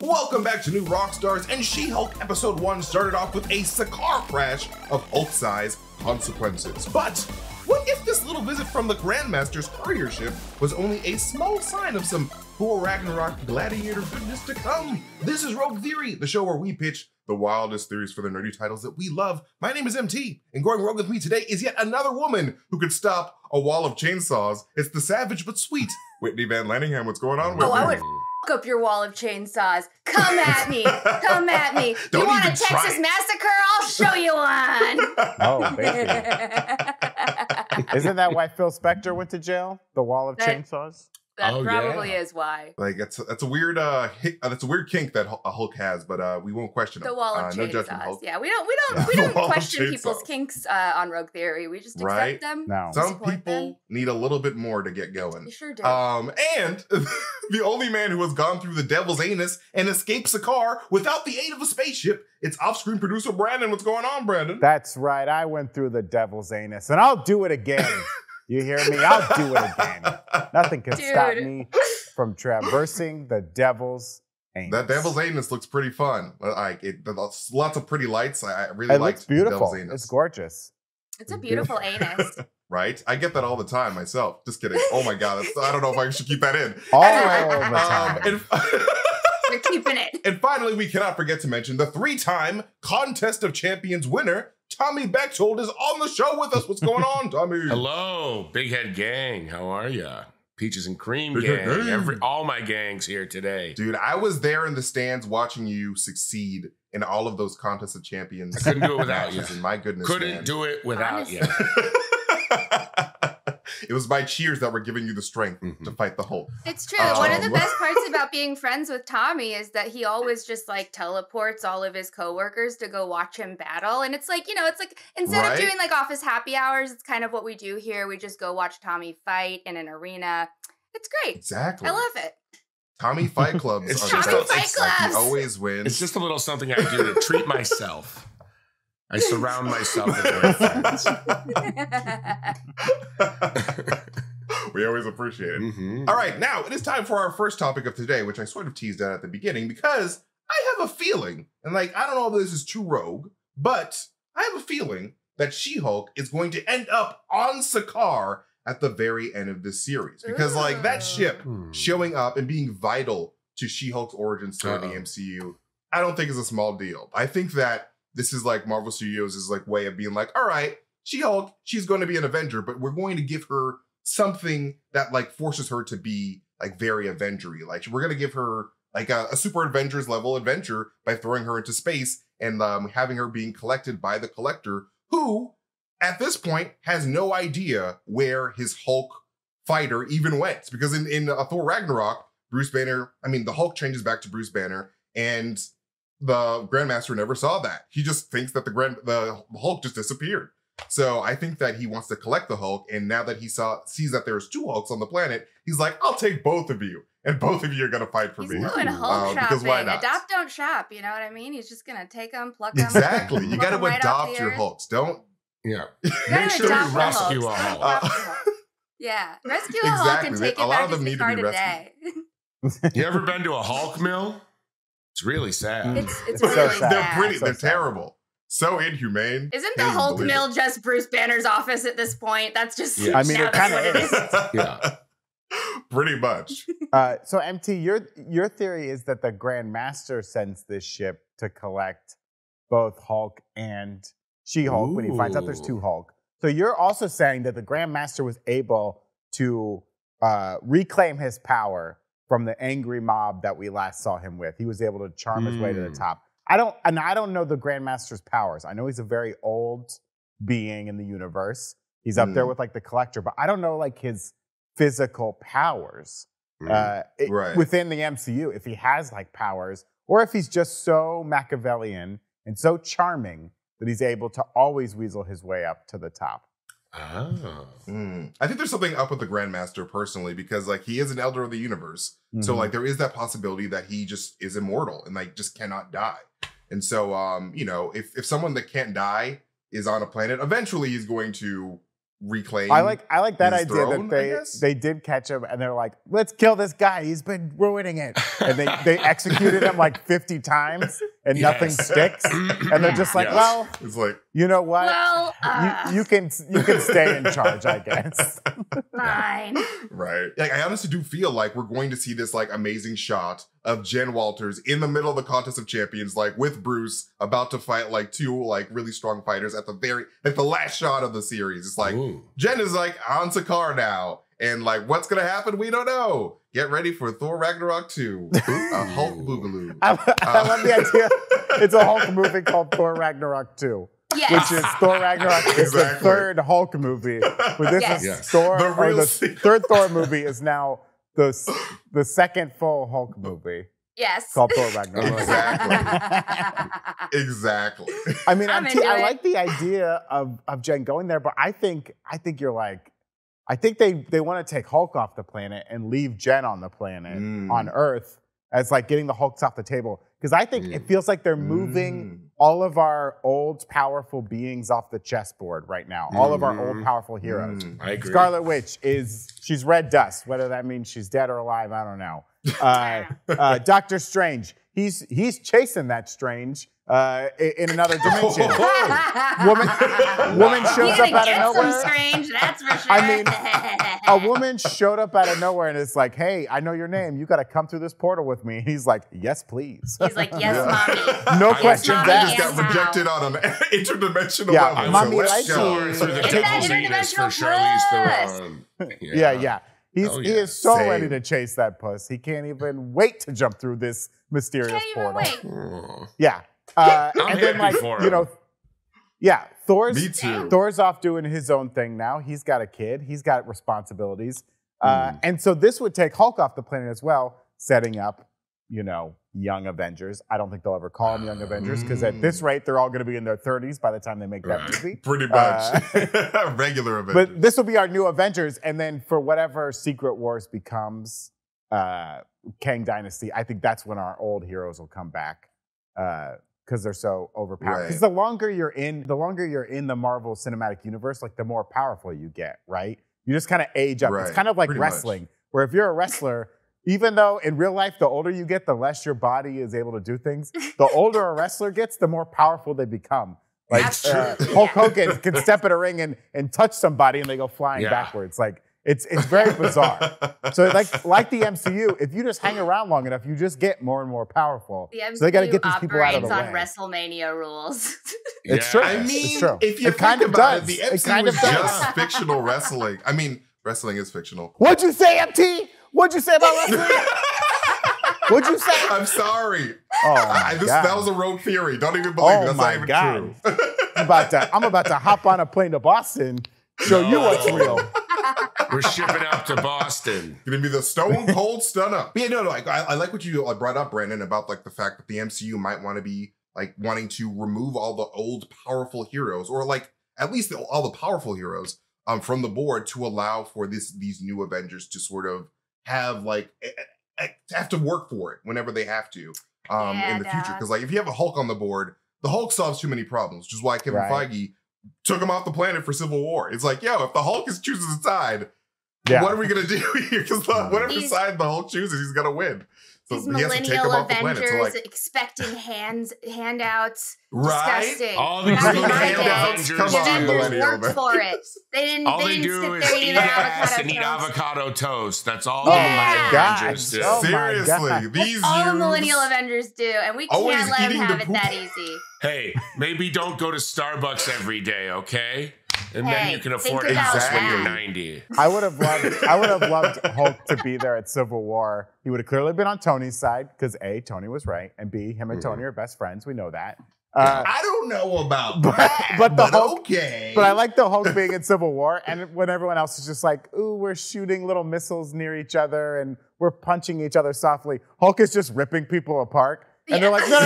Welcome back to New Rockstars, and She-Hulk Episode 1 started off with a Sakaar crash of Hulk-size consequences. But what if this little visit from the Grandmaster's courier ship was only a small sign of some Thor Ragnarok gladiator goodness to come? This is Rogue Theory, the show where we pitch the wildest theories for the nerdy titles that we love. My name is MT, and going rogue with me today is yet another woman who could stop a wall of chainsaws. It's the savage but sweet Whitney Van Lanningham. What's going on with I you? would up your wall of chainsaws. Come at me. Come at me. Don't you want a even try Texas it. massacre? I'll show you one. Oh, baby. Isn't that why Phil Spector went to jail? The wall of chainsaws? That probably is why. Like that's a weird that's a weird kink that Hulk has, but we won't question it. The wall of No judgment, chainsaws. Hulk. Yeah, we don't Wall of question people's chainsaws. kinks on Rogue Theory. We just accept Right? them. No. Some support people them. need a little bit more to get going. You sure do. And the only man who has gone through the devil's anus and escaped Sakaar without the aid of a spaceship, it's off-screen producer Brandon. What's going on, Brandon? That's right. I went through the devil's anus, and I'll do it again. You hear me? I'll do it again. Nothing can stop Dude. me from traversing the devil's anus. That devil's anus looks pretty fun. Like there's lots of pretty lights. I really It like looks beautiful. devil's anus. It's gorgeous. It's a beautiful anus. Right? I get that all the time myself. Just kidding. Oh my God. I don't know if I should keep that in. All Anyway, the time. We're keeping it. And finally, we cannot forget to mention the 3-time Contest of Champions winner, Tommy Bechtold, is on the show with us. What's going on, Tommy? Hello, Big Head Gang. How are ya? Peaches and Cream Big Head Gang. Gang. All my gangs here today. Dude, I was there in the stands watching you succeed in all of those Contests of Champions. I couldn't do it without you. matches, and my goodness, Couldn't man. do it without Honestly. you. It was my cheers that were giving you the strength to fight the Hulk. It's true. One of the Um, best parts about being friends with Tommy is that he always just like teleports all of his coworkers to go watch him battle. And it's like, it's like instead Right? of doing like office happy hours, it's kind of what we do here. We just go watch Tommy fight in an arena. It's great. Exactly. I love it. Tommy Fight Clubs It's are just the a- best. Tommy It's Fight like he Clubs. always wins. It's just a little something I do to treat myself. I surround myself with great friends. We always appreciate it. Mhm. All right, now it is time for our first topic of today, which I sort of teased at the beginning because I have a feeling, and I don't know if this is too rogue, but I have a feeling that She-Hulk is going to end up on Sakaar at the very end of this series. Because that ship Hmm. showing up and being vital to She-Hulk's origin story in the Uh-oh. MCU, I don't think is a small deal. I think that this is like Marvel Studios' way of being like, all right, She-Hulk, she's going to be an Avenger, but we're going to give her something that forces her to be very Avenger-y. We're going to give her a Super Avengers level adventure by throwing her into space and having her being collected by the Collector, who at this point has no idea where his Hulk fighter even went. Because in Thor Ragnarok, Bruce Banner, the Hulk changes back to Bruce Banner, and the Grandmaster never saw that. He just thinks that the Hulk just disappeared. So I think that he wants to collect the Hulk, and now that he sees that there's 2 Hulks on the planet, he's like, I'll take both of you, and both of you are gonna fight for He's me. doing Hulk Because shopping. why not? Adopt, don't shop. You know what I mean? He's just going to take them, pluck them. Exactly. You Pluck gotta 'em right off adopt the your earth. Hulks. Don't. Yeah. You gotta Make sure adopt you the rescue a Hulks. Hulk. Adopt the Hulk. Yeah. Rescue a Hulk and Exactly. take A it lot back of them to need to Sakaar be today. You ever been to a Hulk mill? It's really sad. It's It's really so sad. sad. They're pretty. So They're sad. terrible. So inhumane. Isn't the Can't even Hulk believe mill it. just Bruce Banner's office at this point? That's just. Yeah. I mean, now it that's kinda what it is. Yeah. Pretty much. So MT, your theory is that the Grandmaster sends this ship to collect both Hulk and She-Hulk when he finds out there's Ooh. 2 Hulk. So you're also saying that the Grandmaster was able to reclaim his power from the angry mob that we last saw him with. He was able to charm his way to the top. I don't know the Grandmaster's powers. I know he's a very old being in the universe. He's up there with the Collector, but I don't know his physical powers Right. within the MCU. If he has powers, or if he's just so Machiavellian and so charming that he's able to always weasel his way up to the top. Oh. I think there's something up with the Grandmaster personally, because he is an Elder of the Universe. So Mhm. there is that possibility that he just is immortal and just cannot die. And so if someone that can't die is on a planet, eventually he's going to reclaim. I like that his idea throne, I that guess? they did catch him and they're like, let's kill this guy. He's been ruining it. And they executed him like 50 times and nothing Yes. sticks. And they're just like, Yes. well, It's like, you know what? Well, you can stay in charge, I guess. fine. right. Like, I honestly do feel like we're going to see this like amazing shot of Jen Walters in the middle of the contest of champions, like with Bruce about to fight like two like really strong fighters at the last shot of the series. It's like Ooh. Jen is like on Sakaar now. And like, what's gonna happen? We don't know. Get ready for Thor Ragnarok 2. A Hulk Boogaloo. I love the idea. It's a Hulk movie called Thor Ragnarok 2. Yes. Which is Thor Ragnarok is the Exactly. third Hulk movie. But this Yes. is Yes. Thor, The or real the sequel. third Thor movie is now the second full Hulk movie Yes. called Thor Ragnarok. Exactly. I mean, I'm I into it. like the idea of Jen going there, but I think you're like, I think they want to take Hulk off the planet and leave Jen on the planet on Earth as like getting the Hulks off the table. Because I think it feels like they're moving all of our old powerful beings off the chessboard right now. All of our old powerful heroes. I agree. Scarlet Witch she's red dust. Whether that means she's dead or alive, I don't know. Doctor Strange, he's chasing that Strange in another dimension. Woman shows You're up out gonna of get some nowhere. strange, that's for sure. I mean, a woman showed up out of nowhere and is like, "Hey, I know your name. You got to come through this portal with me." And he's like, "Yes, please." He's like, yes, mommy. No I questions mommy Just asked. and got rejected on an interdimensional Yeah, level. Mommy let's likes go. you. Through the It's triple that Venus for interdimensional Charlize puss. Theron. Yeah. He Oh, is yeah. so Same. ready to chase that puss. He can't even wait to jump through this mysterious Can't even portal. wait. Oh. Yeah. I'm And then, happy like, for you him. know, yeah, Me too. Thor's off doing his own thing now. He's got a kid. He's got responsibilities. Mm. And so this would take Hulk off the planet as well, setting up, Young Avengers. I don't think they'll ever call them Young Avengers because at this rate, they're all going to be in their 30s by the time they make that Right. movie. Pretty much. Regular Avengers. But this will be our new Avengers. And then for whatever Secret Wars becomes Kang Dynasty, I think that's when our old heroes will come back. Because they're so overpowered. Right. Because the longer you're in the Marvel Cinematic Universe, like the more powerful you get, right? You just kind of age up. It's Right. kind of like Pretty much. wrestling, where if you're a wrestler, even though in real life the older you get, the less your body is able to do things. The older a wrestler gets, the more powerful they become. Like That's true. Hulk Hogan can step in a ring and touch somebody and they go flying Yeah. backwards. Like it's very bizarre. So like the MCU, if you just hang around long enough, you just get more and more powerful. The MCU So they got to get these people out of the operates way. on WrestleMania rules. It's true. I It's mean, true. if you It kind think of about does. it, the It MCU kind is of does. just fictional wrestling. I mean, wrestling is fictional. What'd you say, MT? What'd you say about wrestling? What'd you say? I'm sorry. Oh my God. That was a rogue theory. Don't even believe Oh it. That's my not even God. true. I'm about to hop on a plane to Boston, show you what's No. real. We're shipping out to Boston. Gonna be the stone cold stunner. But yeah, no. I like what you brought up, Brandon, about like the fact that the MCU might want to be like wanting to remove all the old powerful heroes, or like at least all the powerful heroes from the board to allow for these new Avengers to sort of have like have to work for it whenever they have to in the future. Because like if you have a Hulk on the board, the Hulk solves too many problems, which is why Kevin Right. Feige took him off the planet for Civil War. It's like, yo, if the Hulk chooses a side, Yeah. what are we gonna do here? Because whatever These- side the Hulk chooses, he's gonna win. So These he has to take him millennial off the planet. Avengers So like, expecting handouts. right? Disgusting. All they Back do in is my handouts. day, Come the on, Avengers millennial worked for it. They didn't. All they they didn't do sit is there eat eating ass avocado and eat toast. avocado toast. That's all Oh the my Avengers gosh. do. Oh my Seriously, God. these All the youths- millennial Avengers do, and we Always can't let them eating have the it poop. that easy. Hey, maybe don't go to Starbucks every day, okay? And then Hey, you can think afford a about house when you're that. 90. I would have loved Hulk to be there at Civil War. He would have clearly been on Tony's side because A, Tony was right, and B, him and Tony are best friends. We know that. I don't know about But- that, but the Hulk- okay. But I like the Hulk being in Civil War, and when everyone else is just like, ooh, we're shooting little missiles near each other and we're punching each other softly. Hulk is just ripping people apart. And they're like, no,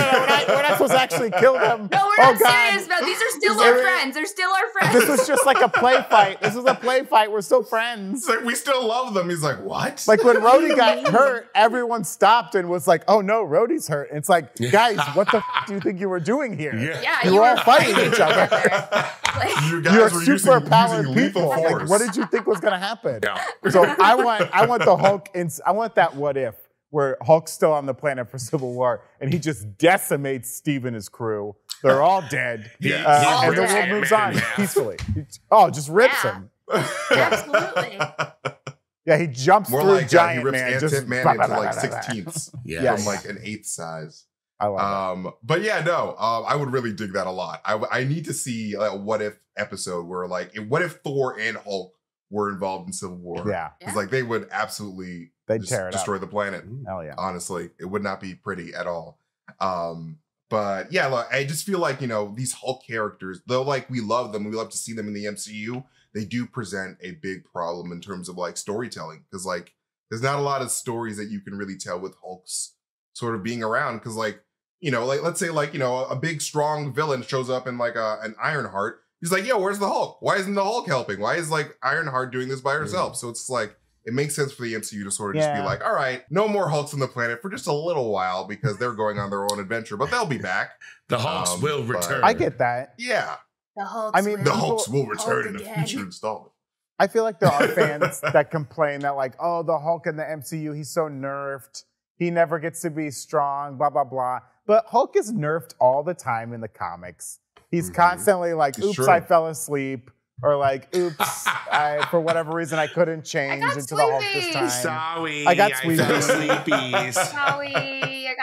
we're not supposed to actually kill them. No, we're not serious about these. Are still our friends. They're still our friends. This was just like a play fight. This was a play fight. We're still friends. It's like, we still love them. He's like, what? Like when Rhodey got hurt, everyone stopped and was like, oh no, Rhodey's hurt. It's like, guys, what the do you think you were doing here? Yeah, you were all fighting each other. You guys You're were super powered using lethal people. force. Like, what did you think was gonna happen? Yeah. So I want the Hulk. I want that what if where Hulk's still on the planet for Civil War and he just decimates Steve and his crew. They're all dead. And the world moves on peacefully. Just rips him. Absolutely. Yeah, he jumps More through like Giant he rips Man. Just Ant-Man into like 16ths from like an 8th size. I love it. But yeah, no, I would really dig that a lot. I need to see a what if episode where like, what if Thor and Hulk were involved in Civil War? Yeah. It's like they would absolutely destroy the planet. Hell yeah. Honestly, it would not be pretty at all. But yeah, look, I just feel like, these Hulk characters, though, like we love them, we love to see them in the MCU, they do present a big problem in terms of like storytelling. Because like, there's not a lot of stories that you can really tell with Hulk's sort of being around. Because like, like let's say like, a big strong villain shows up in like an Ironheart. He's like, yo, where's the Hulk? Why isn't the Hulk helping? Why is like Ironheart doing this by herself? So it's like, it makes sense for the MCU to sort of just be like, all right, no more Hulks on the planet for just a little while because they're going on their own adventure, but they'll be back. The Hulks will return. I get that. Yeah. The Hulks will return in a future installment. I feel like there are fans that complain that like, oh, the Hulk in the MCU, he's so nerfed. He never gets to be strong, blah, blah, blah. But Hulk is nerfed all the time in the comics. He's constantly like, oops, I fell asleep. Or like, oops, for whatever reason, I couldn't change into the Hulk this time. Sorry, I got sleepy.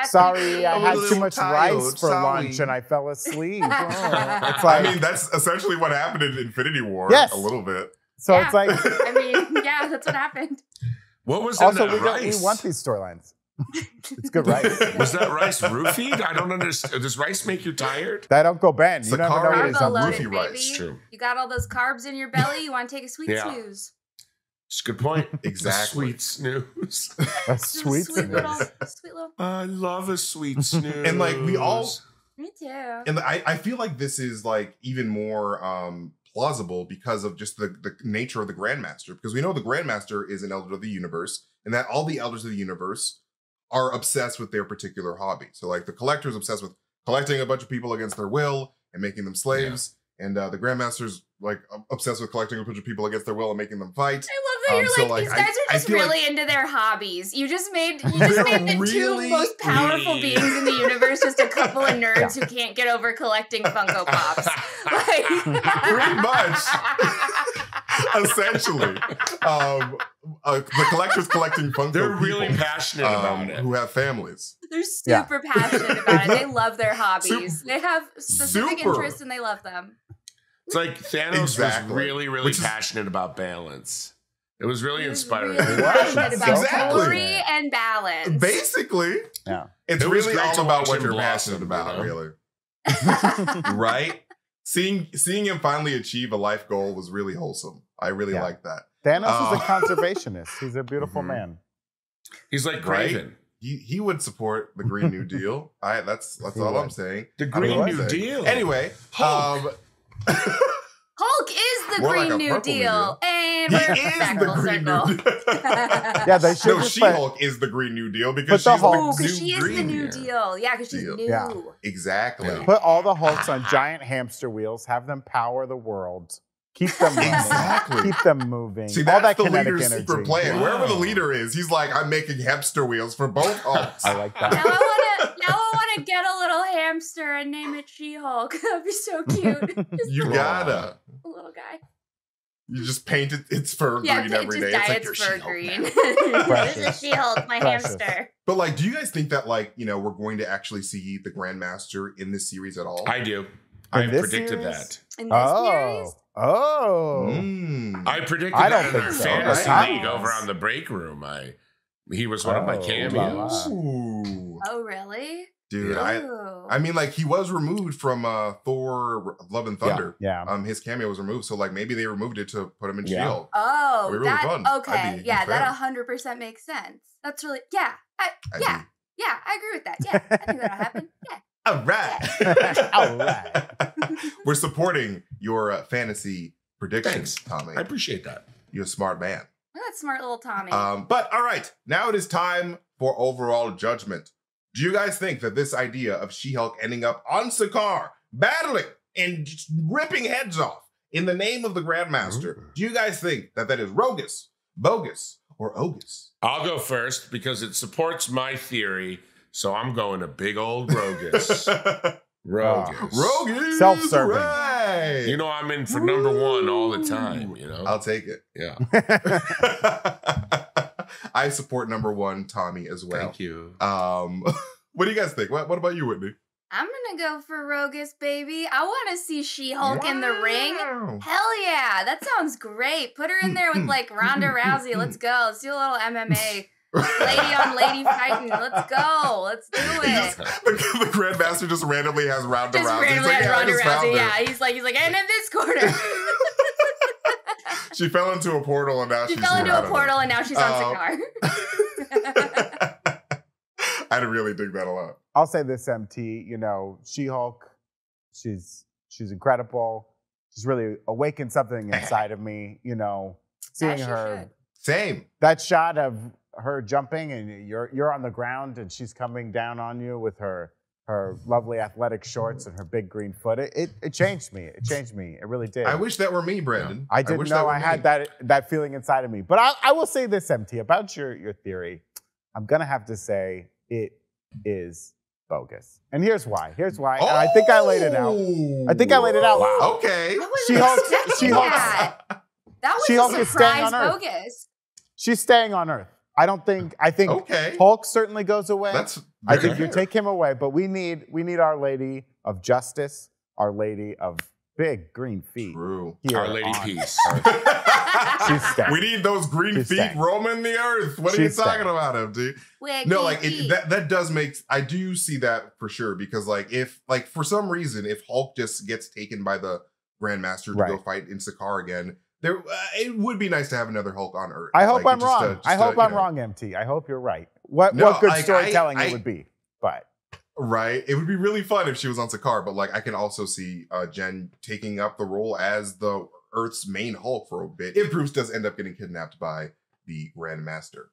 Sorry, I had too much rice for lunch and I fell asleep. It's like, I mean, that's essentially what happened in Infinity War. Yes. A little bit. So it's like, I mean, yeah, that's what happened. What was in also that rice? We want these storylines. It's good rice. Was that rice roofied? I don't understand. Does rice make you tired? That Uncle Ben. You never know what he's on roofie rice. True. You got all those carbs in your belly. You want to take a sweet snooze. It's a good point. Exactly. A sweet snooze. A sweet snooze. Sweet little. I love a sweet snooze. And like we all. Me too. And I feel like this is like even more plausible because of just the nature of the Grandmaster. Because we know the Grandmaster is an Elder of the Universe, and that all the Elders of the Universe are obsessed with their particular hobby. So like the Collector is obsessed with collecting a bunch of people against their will and making them slaves. Yeah. And the Grandmaster's like obsessed with collecting a bunch of people against their will and making them fight. I love that you're like, these guys are just really into their hobbies. You just made the two most powerful beings in the universe just a couple of nerds who can't get over collecting Funko Pops. Pretty much. Essentially. The Collector's collecting Funko They're people, really passionate about it. who have families. They're super passionate about it. They love their hobbies. They have specific interests and they love them. It's like Thanos was really, really passionate about balance. It was really inspiring. Really passionate about glory and balance. Basically. Yeah. It's really all about what you're passionate about, really. Right? Seeing him finally achieve a life goal was really wholesome. I really like that. Thanos is a conservationist. He's a beautiful man. He's like Craven. He would support the Green New Deal. That's all I'm saying. The Green New Deal. Anyway, Hulk is the Green New Deal. And we're back full circle. Yeah, they should. No, She-Hulk is the Green New Deal because she's she is the New Deal. Yeah, because she's new. Yeah. Exactly. Put all the Hulks on giant hamster wheels. Have them power the world. Keep them running. Exactly. Keep them moving. See, all that's that the kinetic leader's energy. secret plan. Wherever the leader is, he's like, I'm making hamster wheels for both Hulks. I like that. Now I want to get a little hamster and name it She-Hulk. That'd be so cute. You gotta. A little guy. You just paint its fur green every day. It's like its fur green. This is She-Hulk, my hamster. But like, do you guys think that like, we're going to actually see the Grandmaster in this series at all? I do. I predicted series? that. In this series? I predicted that in our fantasy league over on the break room. He was one of my cameos. Ooh. Oh, really? Dude, I mean, like, he was removed from Thor Love and Thunder. Yeah. His cameo was removed, so like maybe they removed it to put him in She-Hulk. Oh, really fun. Okay, that 100% makes sense. That's really, Yeah, I agree with that. Yeah, I think that'll happen. Yeah. All right. All right. We're supporting your fantasy predictions, Thanks. Tommy. I appreciate that. You're a smart man. Well, that's smart little Tommy. But all right, now it is time for overall judgment. Do you guys think that this idea of She-Hulk ending up on Sakaar, battling and just ripping heads off in the name of the Grandmaster, do you guys think that that is rogus, bogus, or ogus? I'll go first because it supports my theory. So I'm going to big old rogus. Rogus. Rogus. Self-serving. Right. You know, I'm in for number one all the time, you know? I'll take it. Yeah. I support number one, Tommy, as well. Thank you. What do you guys think? What about you, Whitney? I'm gonna go for Rogus, baby. I want to see She-Hulk in the ring. Hell yeah, that sounds great. Put her in there with like Ronda Rousey. Let's go. Let's do a little MMA. Lady on lady fighting. Let's go. Let's do it. The Grandmaster just randomly has Ronda Just Rousey. randomly He's like, has Ronda I just found Rousey. her. Yeah, he's like, and in this corner. She fell into a portal and now She she's fell into I a don't portal and now she's on know. Sakaar. I really dig that a lot. I'll say this, MT. You know, She-Hulk. She's incredible. She's really awakened something inside of me. You know, seeing As she her. should. Same. That shot of her jumping and you're on the ground and she's coming down on you with her lovely athletic shorts and her big green foot. It changed me. It changed me. It really did. I wish that were me, Brandon. I didn't wish know were I me. had that feeling inside of me. But I will say this, MT, about your theory. I'm gonna have to say it is bogus. And here's why. And I think I laid it out. Wow. Okay. I wasn't She-Hulk- expecting She-Hulk- that. That was She-Hulk a is staying surprise on Earth. bogus. She's staying on Earth. I think Okay. Hulk certainly goes away. That's I very think you fair. take him away, but we need Our Lady of Justice, Our Lady of Big Green Feet. True. Here Our Lady on Peace. Earth. She's staying. We need those green She's feet staying. roaming the earth. What are She's you talking staying. about, MD? Wiggy No, like feet. that does make. I do see that for sure because like if like for some reason if Hulk just gets taken by the Grandmaster to Right. go fight in Sakaar again, there it would be nice to have another Hulk on Earth. I hope Like, I'm just, wrong. just, I hope you I'm know, wrong, MT. I hope you're right. What No, good like, storytelling I- it would be. But Right, it would be really fun if she was on Sakaar, but like I can also see Jen taking up the role as the Earth's main Hulk for a bit if Bruce does end up getting kidnapped by the Grandmaster.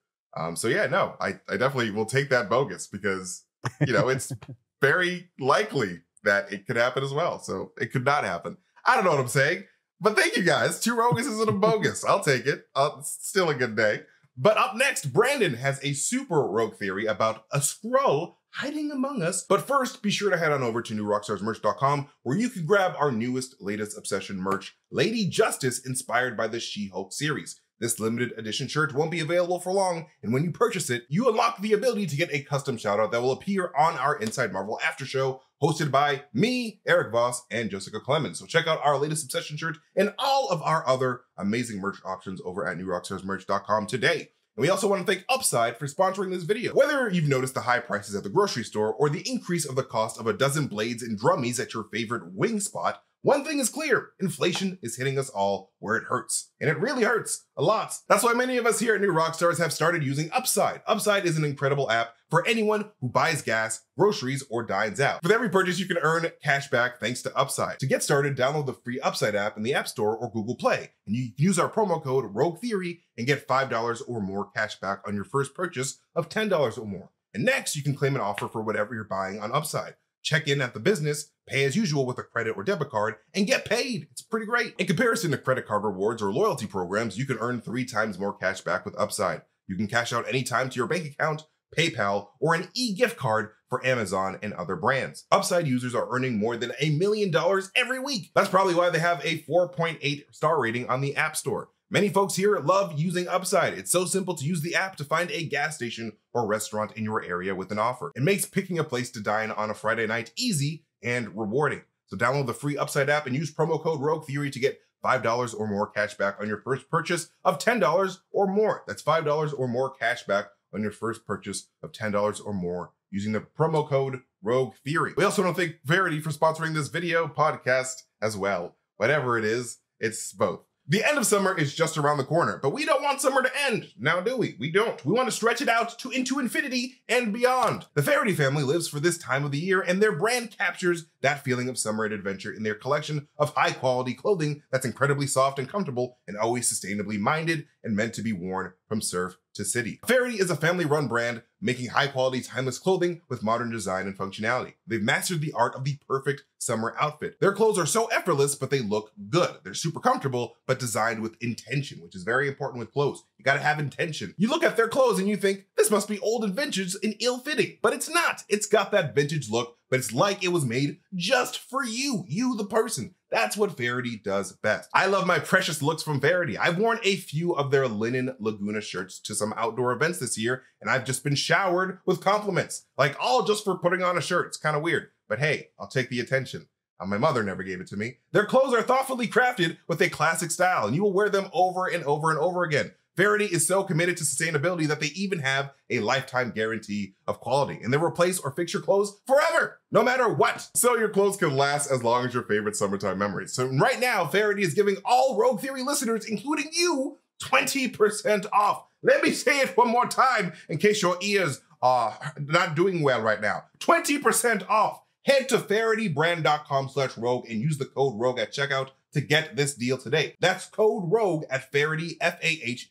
So yeah, no, I definitely will take that bogus because you know it's very likely that it could happen as well. So it could not happen. I don't know what I'm saying, but thank you guys. 2 roguses and a bogus. I'll take it. It's still a good day. But up next, Brandon has a super rogue theory about a Skrull hiding among us. But first, be sure to head on over to newrockstarsmerch.com where you can grab our latest obsession merch, Lady Justice, inspired by the She-Hulk series. This limited edition shirt won't be available for long, and when you purchase it, you unlock the ability to get a custom shoutout that will appear on our Inside Marvel After Show, hosted by me, Eric Voss, and Jessica Clemens. So check out our latest obsession shirt and all of our other amazing merch options over at newrockstarsmerch.com today. And we also want to thank Upside for sponsoring this video. Whether you've noticed the high prices at the grocery store or the increase of the cost of a dozen blades and drummies at your favorite wing spot, one thing is clear: inflation is hitting us all where it hurts. And it really hurts a lot. That's why many of us here at New Rockstars have started using Upside. Upside is an incredible app for anyone who buys gas, groceries, or dines out. With every purchase, you can earn cash back thanks to Upside. To get started, download the free Upside app in the App Store or Google Play. And you can use our promo code Rogue Theory and get $5 or more cash back on your first purchase of $10 or more. And next, you can claim an offer for whatever you're buying on Upside. Check in at the business, pay as usual with a credit or debit card, and get paid. It's pretty great. In comparison to credit card rewards or loyalty programs, you can earn 3 times more cash back with Upside. You can cash out anytime to your bank account, PayPal, or an e-gift card for Amazon and other brands. Upside users are earning more than $1 million every week. That's probably why they have a 4.8 star rating on the App Store. Many folks here love using Upside. It's so simple to use the app to find a gas station or restaurant in your area with an offer. It makes picking a place to dine on a Friday night easy and rewarding. So download the free Upside app and use promo code Rogue Theory to get $5 or more cash back on your first purchase of $10 or more. That's $5 or more cash back on your first purchase of $10 or more using the promo code Rogue Theory. We also want to thank Verity for sponsoring this video podcast as well. Whatever it is, it's both. The end of summer is just around the corner, but we don't want summer to end, now do we? We don't. We want to stretch it out into infinity and beyond. The Faraday family lives for this time of the year, and their brand captures that feeling of summer and adventure in their collection of high-quality clothing that's incredibly soft and comfortable and always sustainably minded and meant to be worn from surf to city. Faraday is a family-run brand making high-quality, timeless clothing with modern design and functionality. They've mastered the art of the perfect summer outfit. Their clothes are so effortless, but they look good. They're super comfortable, but designed with intention, which is very important with clothes. You gotta have intention. You look at their clothes and you think, this must be old and vintage and ill-fitting, but it's not. It's got that vintage look, but it's like it was made just for you, the person. That's what Faraday does best. I love my precious looks from Faraday. I've worn a few of their linen Laguna shirts to some outdoor events this year, and I've just been showered with compliments, like all just for putting on a shirt. It's kind of weird, but hey, I'll take the attention. My mother never gave it to me. Their clothes are thoughtfully crafted with a classic style, and you will wear them over and over and over again. Faraday is so committed to sustainability that they even have a lifetime guarantee of quality, and they replace or fix your clothes forever, no matter what. So your clothes can last as long as your favorite summertime memories. So right now, Faraday is giving all Rogue Theory listeners, including you, 20% off. Let me say it one more time in case your ears are not doing well right now. 20% off. Head to FaradayBrand.com/Rogue and use the code Rogue at checkout to get this deal today. That's code Rogue at Faraday, FAHERTY,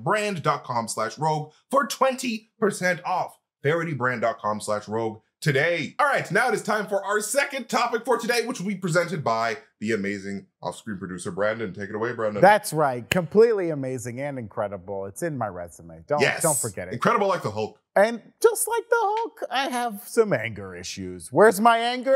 brand.com/Rogue for 20% off. FaradayBrand.com/Rogue today. All right, now it is time for our second topic for today, which will be presented by the amazing off-screen producer, Brandon. Take it away, Brandon. That's right. Completely amazing and incredible. It's in my resume. Don't forget it. Incredible like the Hulk. And just like the Hulk, I have some anger issues. Where's my anger?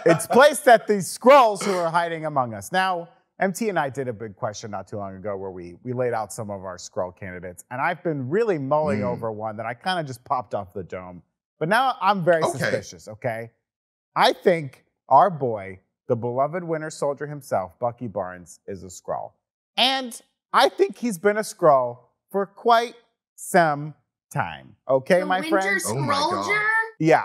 It's placed at these Skrulls who are hiding among us. Now, MT and I did a big question not too long ago where we laid out some of our Skrull candidates. And I've been really mulling over one that I kind of just popped off the dome. But now I'm very suspicious, okay? I think our boy, the beloved Winter Soldier himself, Bucky Barnes, is a Skrull. And I think he's been a Skrull for quite some time. Okay, my friends? The Winter Skrullger? Yeah,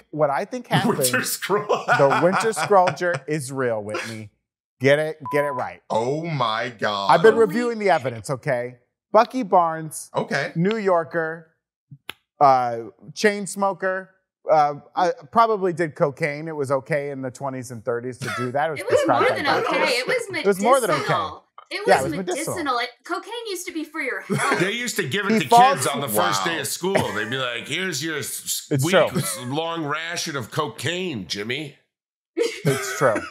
what I think happened. Winter Skrull. The Winter Skrullger is real, Whitney. Get it right. Oh my God. I've been reviewing the evidence, okay? Bucky Barnes, New Yorker, chain smoker, I probably did cocaine. It was okay in the 20s and 30s to do that. It was more than okay. It was medicinal. It was more than okay. It was medicinal. Cocaine used to be for your health. They used to give it to kids on the first day of school. They'd be like, here's your week-long ration of cocaine, Jimmy. It's true.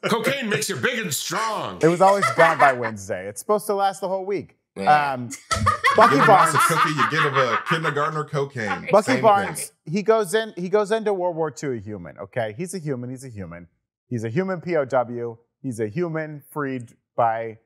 Cocaine makes you big and strong. It was always gone by Wednesday. It's supposed to last the whole week. Bucky Barnes, a cookie, you get a kindergartner cocaine. Bucky Barnes, he goes into World War II a human, okay? He's a human. He's a human POW. He's a human freed by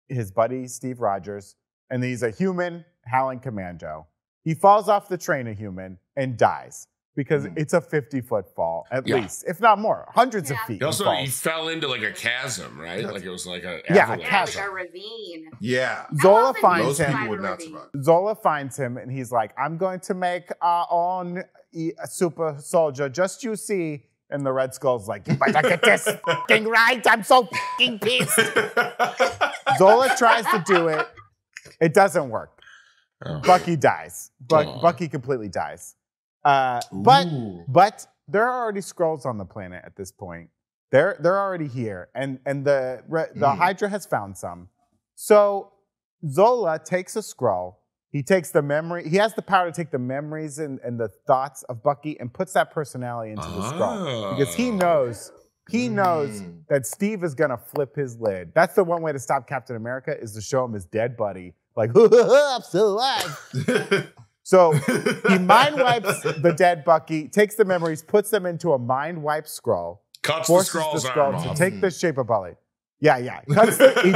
his buddy Steve Rogers, and he's a human Howling Commando. He falls off the train a human and dies because it's a 50-foot fall, at least, if not more, hundreds of feet. He fell into like a chasm, right? Like it was like a a chasm. Like a ravine. Yeah. Zola finds him. People would not survive. Zola finds him, and he's like, I'm going to make our own super soldier, just you see. And the Red Skull's like, you better get this fucking right. I'm so fucking pissed. Zola tries to do it. It doesn't work. Oh. Bucky dies. Bucky completely dies. But there are already Skrulls on the planet at this point. They're already here, and the Hydra has found some. So Zola takes a Skrull. He takes the memory. He has the power to take the memories and the thoughts of Bucky and puts that personality into the Skrull because he knows that Steve is gonna flip his lid. That's the one way to stop Captain America is to show him his dead buddy, like I'm still alive. So he mind wipes the dead Bucky, takes the memories, puts them into a mind wipe Skrull, forces the Skrull to take the shape of Bucky. Yeah. He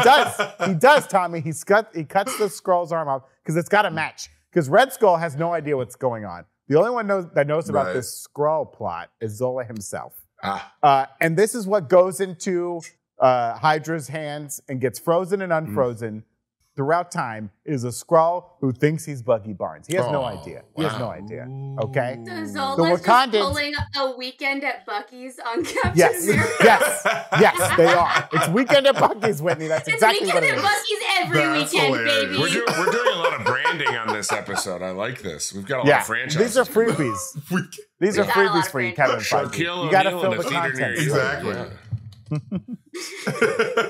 does, Tommy. He cuts the Skrull's arm off because it's got to match. Because Red Skull has no idea what's going on. The only one that knows about this Skrull plot is Zola himself. And this is what goes into Hydra's hands and gets frozen and unfrozen. throughout time is a Skrull who thinks he's Bucky Barnes. He has no idea. He has no idea. Okay? So Zola's just pulling a Weekend at Bucky's on Captain America. Yes, they are. It's Weekend at Bucky's, Whitney. That's exactly what it is. It's Weekend at Bucky's every weekend, baby. We're doing a lot of branding on this episode. I like this. We've got a lot of franchises. These are freebies. These are freebies for you, Kevin Feige. You got to fill the content. Exactly.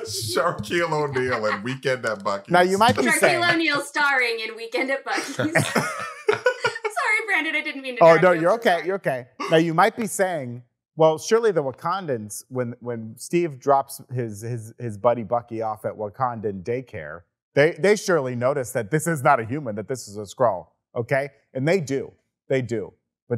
Shaquille O'Neal and Weekend at Bucky's. Now you might be saying Shaquille O'Neal starring in Weekend at Bucky's. Sorry, Brandon, I didn't mean to. Oh no, you're okay. You're okay. Now you might be saying, well, surely the Wakandans, when Steve drops his buddy Bucky off at Wakandan daycare, they surely notice that this is not a human, that this is a Skrull. Okay, and they do, but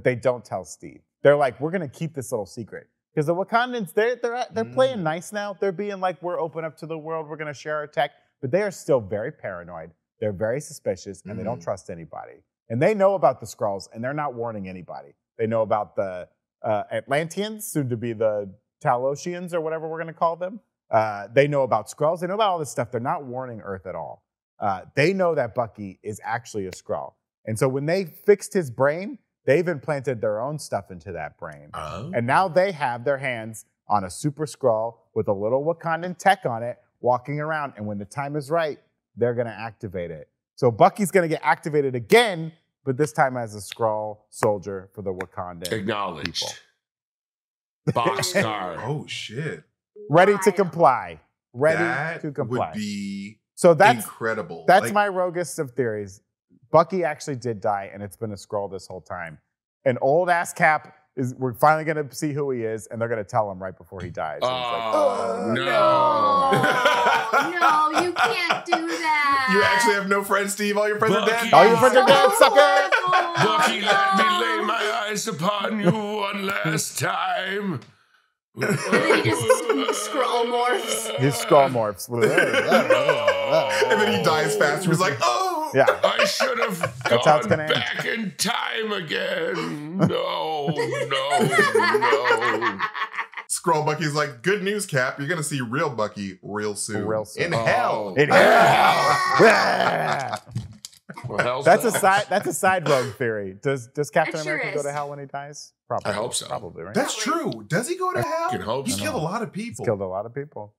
they don't tell Steve. They're like, we're gonna keep this little secret. Because the Wakandans, they're playing nice now. They're being like, we're open up to the world. We're going to share our tech. But they are still very paranoid. They're very suspicious, and they don't trust anybody. And they know about the Skrulls, and they're not warning anybody. They know about the Atlanteans, soon to be the Talosians or whatever we're going to call them. They know about Skrulls. They know about all this stuff. They're not warning Earth at all. They know that Bucky is actually a Skrull. And so when they fixed his brain, they've implanted their own stuff into that brain. And now they have their hands on a super Skrull with a little Wakandan tech on it, walking around. And when the time is right, they're going to activate it. So Bucky's going to get activated again, but this time as a Skrull soldier for the Wakandan Acknowledged. People. Boxcar. Oh, shit. Ready to comply. That to comply. Would be that's incredible. That's my roguest of theories. Bucky actually did die, and it's been a Skrull this whole time. An old-ass Cap, we're finally going to see who he is, and they're going to tell him right before he dies. So no. No, you can't do that. You actually have no friends, Steve? All your friends are dead? All your friends are dead, sucker! Bucky, let me lay my eyes upon you one last time. And then he just Skrull morphs. His Skrull morphs. And then he dies faster. He's like, oh! Yeah. I should have gone back in time again. No. Skrull Bucky's like, good news, Cap. You're going to see real Bucky real soon. In hell. In hell. Well, that's a side rogue theory. Does Captain America go to hell when he dies? Probably. I hope so. Probably, right? That's true. Does he go to hell? I hope He so. killed a lot of people. He's killed a lot of people.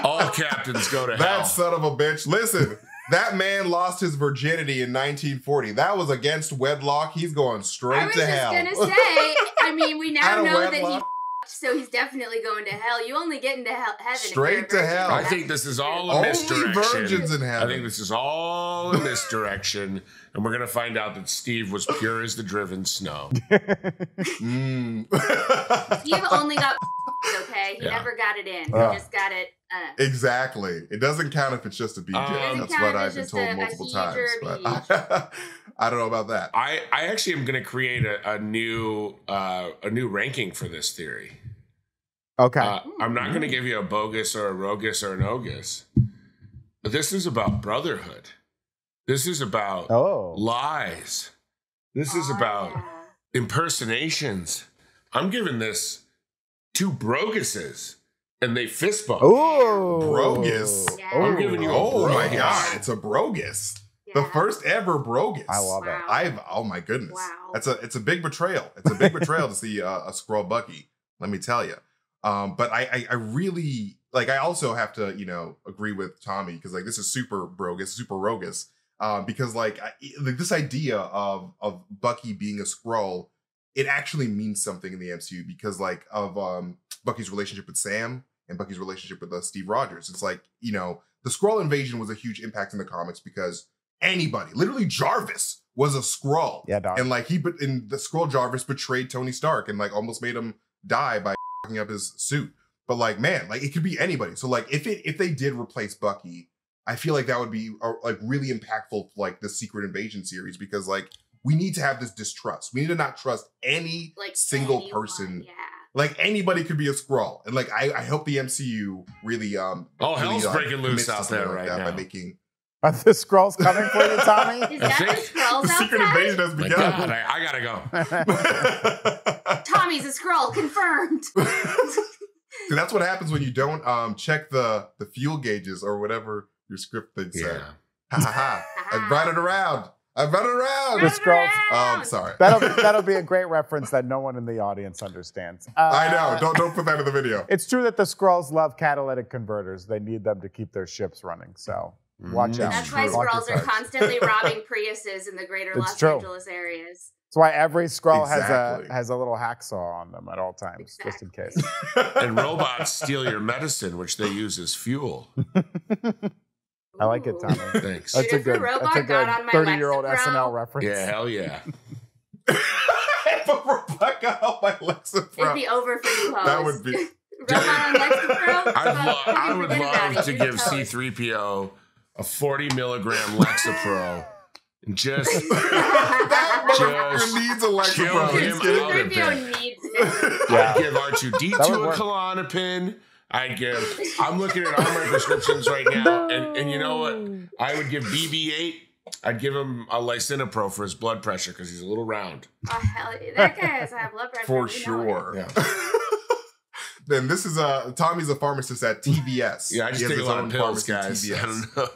All captains go to hell. That son of a bitch. Listen, that man lost his virginity in 1940. That was against wedlock. He's going straight to hell. I was just going to say, I mean, we now know that he so he's definitely going to hell. You only get into heaven. Straight to hell. I think this is all a misdirection. Only virgins in heaven. I think this is all a misdirection. And we're going to find out that Steve was pure as the driven snow. Steve only got okay? He never got it in. He just got it. Exactly. It doesn't count if it's just a BJ. That's what I've been told multiple times. But I don't know about that. I actually am going to create a new ranking for this theory. Okay. I'm not going to give you a bogus or a rogus or an ogus. But this is about brotherhood. This is about lies. This is about impersonations. I'm giving this 2 broguses, and they fist bump. Oh, brogus. Yeah. I'm giving you a Oh my brogus. God, it's a brogus. Yeah. The first ever brogus. I love it. Oh my goodness. Wow. It's a big betrayal. It's a big betrayal to see a Skrull Bucky. Let me tell you. But I really like. I also have to agree with Tommy because like this is super brogus, super rogus. Because like this idea of Bucky being a Skrull, it actually means something in the MCU because like of Bucky's relationship with Sam and Bucky's relationship with Steve Rogers. It's like the Skrull invasion was a huge impact in the comics because anybody, literally Jarvis, was a Skrull. Yeah, dog. And like the Skrull Jarvis betrayed Tony Stark and like almost made him die by fucking up his suit. But like man, like it could be anybody. So like if they did replace Bucky, I feel like that would be like really impactful for like the Secret Invasion series because like we need to have this distrust. We need to not trust any single person. Yeah. Like anybody could be a Skrull. And like I hope the MCU really hell's breaking loose out there right now. By making Are the Skrulls coming for you, Tommy? Is that the Skrulls the Secret Invasion has My begun. God, I gotta go. Tommy's a Skrull, confirmed. See, that's what happens when you don't check the fuel gauges or whatever your script thing said. Ha ha ha. I brought it around. The Skrulls. I'm sorry. That'll be a great reference that no one in the audience understands. I know. Don't put that in the video. It's true that the Skrulls love catalytic converters. They need them to keep their ships running. So watch out. That's why Skrulls are constantly robbing Priuses in the greater Los Angeles areas. That's why every Skrull has a little hacksaw on them at all times, just in case. And robots steal your medicine, which they use as fuel. I like it, Tommy. Thanks. That's a good 30-year-old SNL reference. Yeah, hell yeah. If a robot got on my Lexapro. It'd be over for you, hoes. That would be. Robot on Lexapro? I would love to give C-3PO a 40 milligram Lexapro. Just needs a Lexapro. C-3PO needs it. I'd give R2-D2 a Klonopin. I'm looking at all my prescriptions right now, and you know what? I would give BB-8. I'd give him a Lisinopril for his blood pressure because he's a little round. Oh, hell yeah. That guy has high blood pressure. For sure. Yeah. Then this is Tommy's a pharmacist at TVS. Yeah, I just take a lot of pills, guys. I don't know.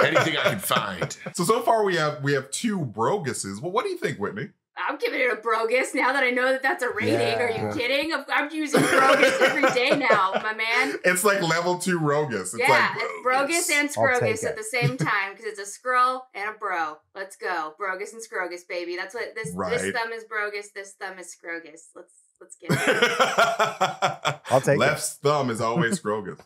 Anything I can find. So far we have 2 Broguses. Well, what do you think, Whitney? I'm giving it a Brogus now that I know that that's a rating. Yeah. Are you kidding? I'm using Brogus every day now, my man. It's like level 2 Rogus. It's it's Brogus and Scrogus at the same time because it's a Skrull and a bro. Let's go. Brogus and Scrogus, baby. That's what this thumb is Brogus, this thumb is Scrogus. Let's get it. I'll take Left thumb is always Scrogus.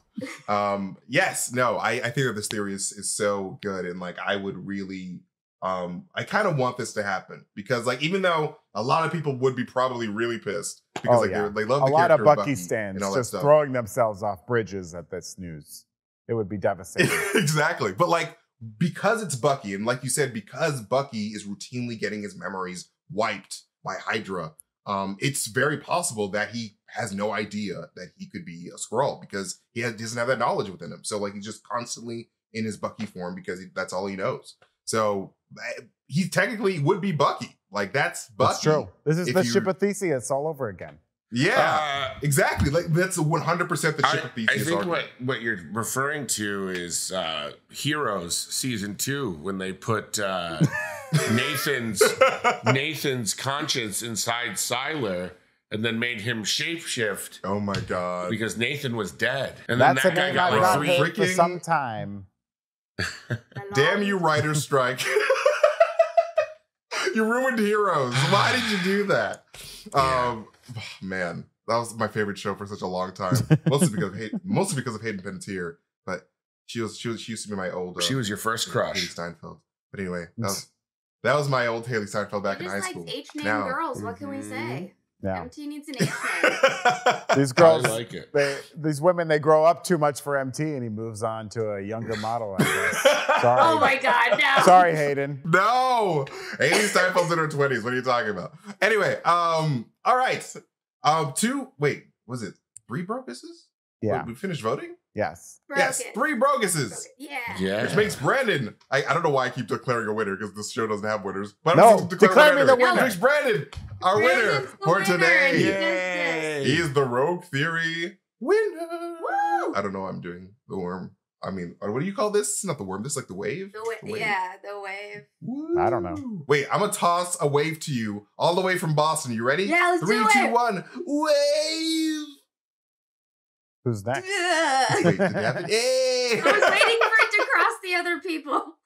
Yes, no, I think that this theory is so good, and like I would really I kind of want this to happen because like even though a lot of people would be probably really pissed because they love the a lot of Bucky, Bucky stands just throwing themselves off bridges at this news. It would be devastating. Exactly. But like because it's Bucky and like you said because Bucky is routinely getting his memories wiped by Hydra, it's very possible that he has no idea that he could be a Skrull because he doesn't have that knowledge within him. So like he's just constantly in his Bucky form because that's all he knows. So he technically would be Bucky. Like that's Bucky. That's true. This is the ship of Theseus all over again. Yeah, exactly. Like that's 100% the ship of Theseus. I think what you're referring to is Heroes season 2 when they put Nathan's conscience inside Sylar and then made him shapeshift. Oh my god! Because Nathan was dead, and that's then that guy got like 3 for some time. Damn you, writer's strike. You ruined Heroes. Why did you do that? Man, that was my favorite show for such a long time. Mostly because of Hayden Panettiere. But she used to be my old. She was your first crush, Haley Steinfeld. But anyway, that was my old Haley Steinfeld back in high school. H name girls. What can we say? Yeah. MT needs an H name. These girls, I like it. These women, they grow up too much for MT, and he moves on to a younger model, I guess. Sorry. Oh my God, no. Sorry, Hayden. No. Haley Steinfeld's in her 20s. What are you talking about? Anyway, all right. Was it 3 Broguses? Yeah. We finished voting? Yes. Yes, 3 Broguses. Yeah. Which makes Brandon. I don't know why I keep declaring a winner because this show doesn't have winners. But no, declare me the winner. Which makes Brandon our winner for today. Yay. He is the Rogue Theory winner. Woo! I don't know why I'm doing the worm. I mean, what do you call this? It's not the worm. This is like the wave. The wave. Yeah, the wave. Woo. I don't know. Wait, I'm gonna toss a wave to you all the way from Boston. You ready? Yeah, let's 3, do it. 2, 1. Wave. Who's next? Wait, did it happen? Hey! I was waiting for it to cross the other people.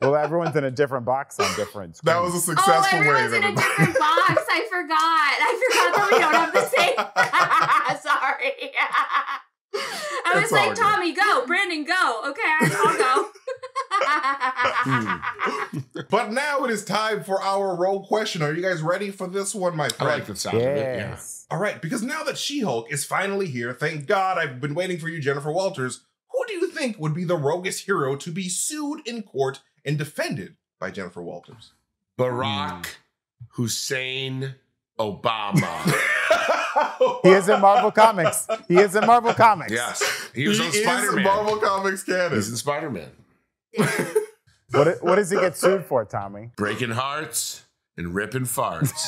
Well, everyone's in a different box on different screens. That was a successful wave. Everyone's in a different box. I forgot that we don't have the same. Sorry. I was like, Tommy, go. Brandon, go. Okay, I'll go. But now it is time for our role question. Are you guys ready for this one, my friend? I like the sound of it, yeah. All right, because now that She-Hulk is finally here, thank God I've been waiting for you, Jennifer Walters. Who do you think would be the roguish hero to be sued in court and defended by Jennifer Walters? Barack Hussein Obama. He is in Marvel Comics. Yes. He was on Spider-Man. Is Marvel Comics canon. He's in Spider-Man. What does he get sued for, Tommy? Breaking hearts and ripping farts.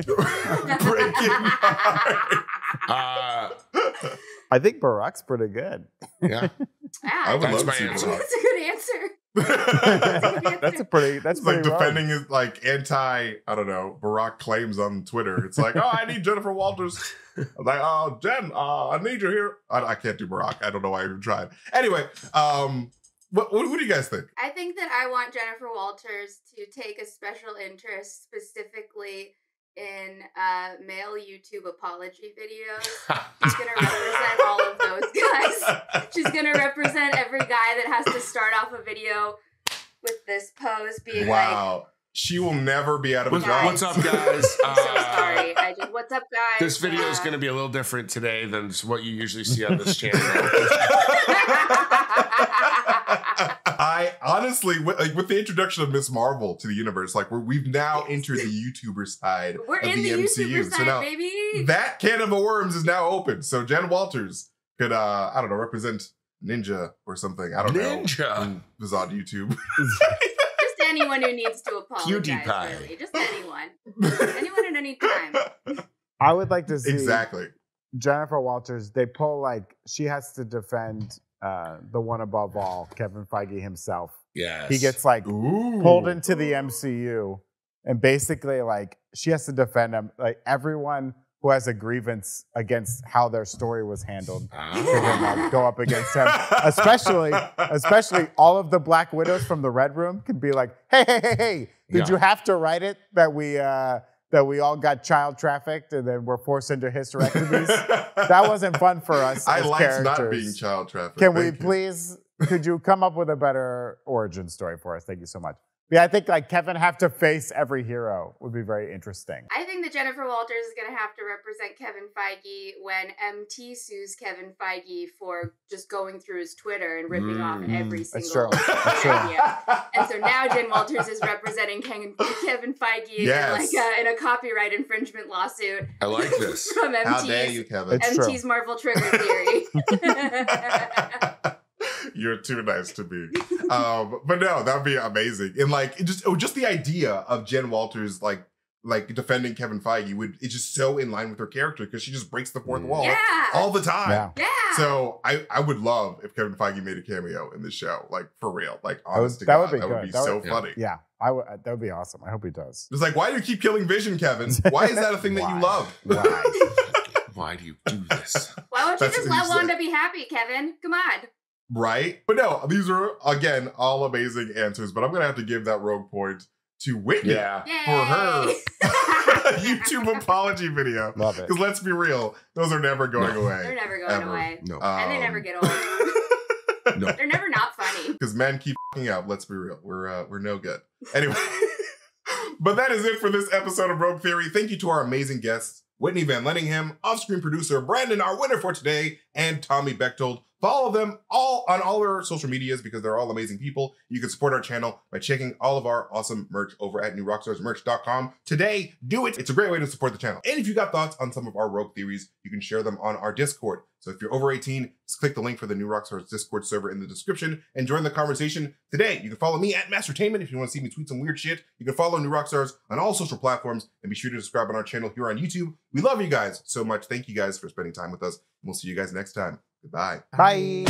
Breaking hearts. I think Barack's pretty good. Yeah. I would love to see That's Barack. a good answer. That's pretty like wrong. defending his like I don't know, Barack claims on Twitter. It's like, oh, I need Jennifer Walters. I'm like, oh, Jen, I need you here. I can't do Barack. I don't know why I even tried. Anyway, what do you guys think? I think that I want Jennifer Walters to take a special interest specifically in male YouTube apology videos. She's going to represent all of those guys. She's going to represent every guy that has to start off a video with this pose being like, she will never be out of a job. What's up, guys? I'm so sorry. What's up, guys? This video is going to be a little different today than what you usually see on this channel. I honestly, with the introduction of Ms. Marvel to the universe, like we've now entered the YouTuber side We're of in the MCU. YouTuber side, so now baby. that can of worms is now open. So Jen Walters could, I don't know, represent Ninja or something. I don't know. Ninja was on YouTube. Just anyone who needs to apologize. PewDiePie. Really. Just anyone. Anyone at any time. I would like to see exactly Jennifer Walters. They pull like she has to defend the one above all, Kevin Feige himself. Yes. He gets like pulled into the MCU, and basically like she has to defend him. Like everyone who has a grievance against how their story was handled can like, go up against him. Especially all of the Black Widows from the Red Room can be like, hey, did you have to write it that we all got child trafficked and then we're forced into hysterectomies? That wasn't fun for us. I as liked characters. not being child trafficked. Can we please? Could you come up with a better origin story for us? Thank you so much. Yeah, I think like Kevin have to face every hero would be very interesting. I think that Jennifer Walters is going to have to represent Kevin Feige when MT sues Kevin Feige for just going through his Twitter and ripping off every single idea. And so now Jen Walters is representing Kevin Feige in a copyright infringement lawsuit. I like this. From MT's, How dare you, Kevin? MT's Marvel Trigger Theory. You're too nice to me. But no, that'd be amazing. And like just the idea of Jen Walters like defending Kevin Feige it's just so in line with her character because she just breaks the fourth wall all the time. Yeah. So I would love if Kevin Feige made a cameo in this show, like for real. Like honest to that God, would be that good. would be so funny. Yeah, that would be awesome. I hope he does. It's like, why do you keep killing Vision, Kevin? Why is that a thing that you love? Why? Why do you do this? Why don't you just let Wanda be happy, Kevin? Come on. Right? But no, these are, again, all amazing answers. But I'm going to have to give that rogue point to Whitney for her YouTube apology video. Love it. Because let's be real, those are never going away. They're never going away. No. And they never get old. No. They're never not funny. Because men keep f***ing up, let's be real. We're no good. Anyway. But that is it for this episode of Rogue Theory. Thank you to our amazing guests, Whitney Van Lenningham, off-screen producer Brandon, our winner for today, and Tommy Bechtold. Follow them all on all their social medias because they're all amazing people. You can support our channel by checking all of our awesome merch over at newrockstarsmerch.com. Today, do it. It's a great way to support the channel. And if you got thoughts on some of our rogue theories, you can share them on our Discord. So if you're over 18, just click the link for the New Rockstars Discord server in the description and join the conversation today. You can follow me at Mastertainment if you want to see me tweet some weird shit. You can follow New Rockstars on all social platforms and be sure to subscribe on our channel here on YouTube. We love you guys so much. Thank you guys for spending time with us. We'll see you guys next time. Goodbye. Bye.